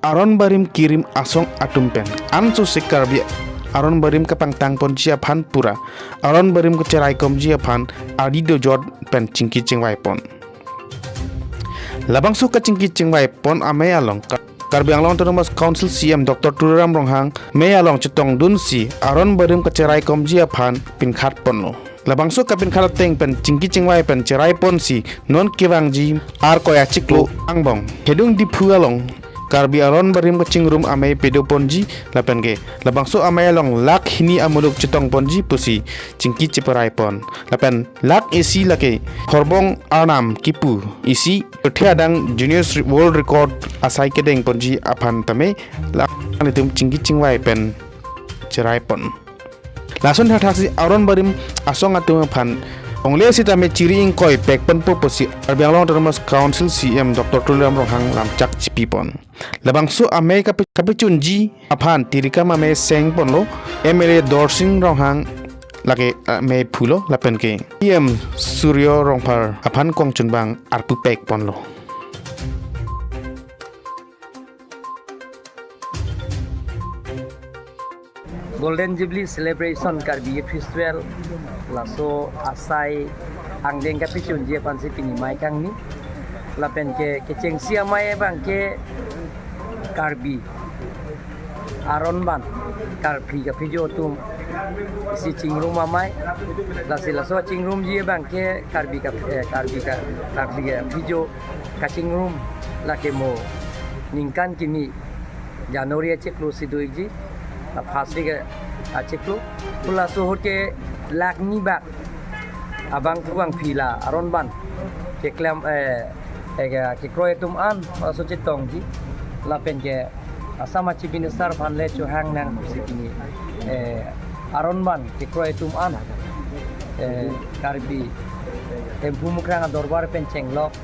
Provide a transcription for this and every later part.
Aron barim kirim asong atumpen. Ansu sikar bi Aron barim kapang tangpon jia phan pura. Aron barim ke cerai kom jia phan adido jod pen cingki cingwai pon. Labang su ka cingki cingwai pon ame along. Karbi Anglong Autonomous Council CM Dr. Turam Ronghang me along cetong dun si Aron barim ke cerai kom jia phan pin khat pon lo. Labang su kapin khalat teng pen cingki cingwai pen cerai pon si non kiwang ji ar koya ciklo angbong. Hedung di along. Karbi Aron barim ke cingrum amai pedo ponji lapen ke labang so amai along lak hini amuluk cetong ponji pusi cingki ciperai pon lapen lak isi lake horbong arnam kipu isi adang junior world record asai kedeng ponji apan tame lak anitum cingki cingwai pen cerai pon lasun hathasi Aron barim asong atum pan Ongle si tame ciri ingkoi pek pen posi Karbi Anglong Autonomous Council CM Dr. Turam Ronghang lam cak cipipon. Labang su ame kapicun ji apan tirika mame seng pon lo MLA Dorsing Ronghang lake me pulo lapen ke PM Suryo Rongpar apan kong chunbang arpu pek pon lo. Golden Jubilee Celebration Karbi Festival laso asai angdeng kapicun je pansi pinimai kang ni lapen ke keceng sia mai bang ke Karbi Aron ban Karbi kapijo tum si cingrum mamai laso cingrum je bang ke Karbi kapijo kacingrum lake mo ningkan kimi Januari ceklu sidoiji pasti ke aceklu pula suhut ke lakni bak abang tuang pila Aron ban ke klam ke kroy tum an so cetong ji lapen ke asama cibinesar pan le chu hang nang sipini Aron ban ke kroy tum an Karbi tempu mukrang dorbar penceng lok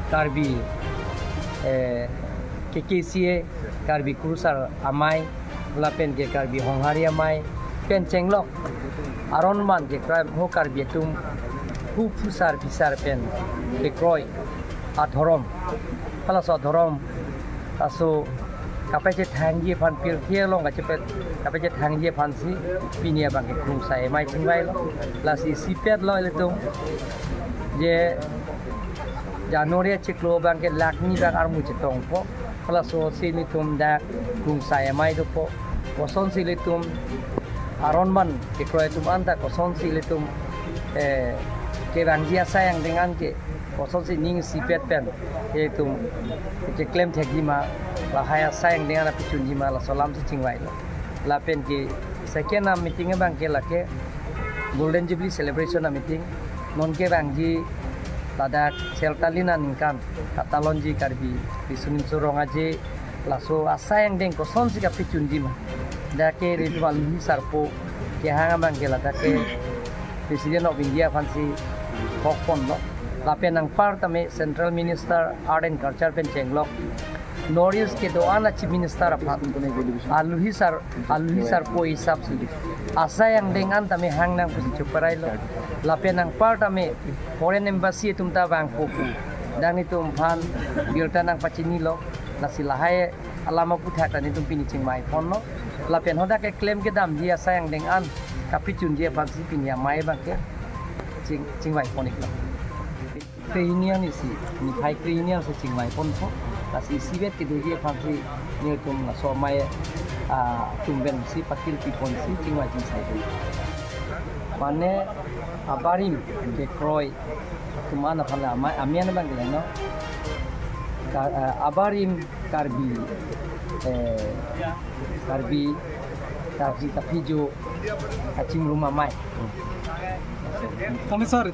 Karbi KKCA Karbi Kurusar amai lapen ke Karbi Honghari amai penceng lok Aron man ke kram ho Karbi tum hu pusar bisar pen ke kroy athorom pala so thorom aso kapace thangji pan pil thie long ka kapace thangji pan si pinia bang ke khung sai mai chingwai lo lasi sipet lo le tum je Januari ciklo bang ke lakni bang armu cetong po pala so sini tum dak khung sai mai do po koson silitum Aron man ke kroy tum anta koson silitum ke bangjia sayang dengan ke koson si ning sipet pen ke tum ke klaim thegima la haya sayang dengan api chunjima la salam si chingwai la pen ke second meeting bang ke la ke Golden Jubilee Celebration meeting non ke bangji tadak seltalina ningkan katalonji Karbi bisunin surong aje laso asayang deng koson si kapi chunjima dake ritual sarpo ke hanga bang ke lata ke President of India fansi pokpon no lapen nang partame Central Minister Art and Culture pen chenglok Norris ke doana Chief Minister apat aluhi sar po isap si asayang dengan tame hang nang pusi chuparai lo lapen nang partame Foreign Embassy tumta bang poku dan itu umpan bilta nang pacini lo nasilahai alama puthat ani tum pini chingmai phone no lapen hoda ke claim ke dam dia sayang dengan kapicun dia pansi pinia mai bang ke chingmai phone iklo Ukrainian isi ni hai Ukrainian se chingmai phone pho lasi sibet ke dia pansi ni tum na so mai tumben si pakil pi phone si chingmai chingsai mane abarim ke kroy tumana phala mai amian bang ke no abarim Karbi kapijo kacing rumah mai. Kami sorry,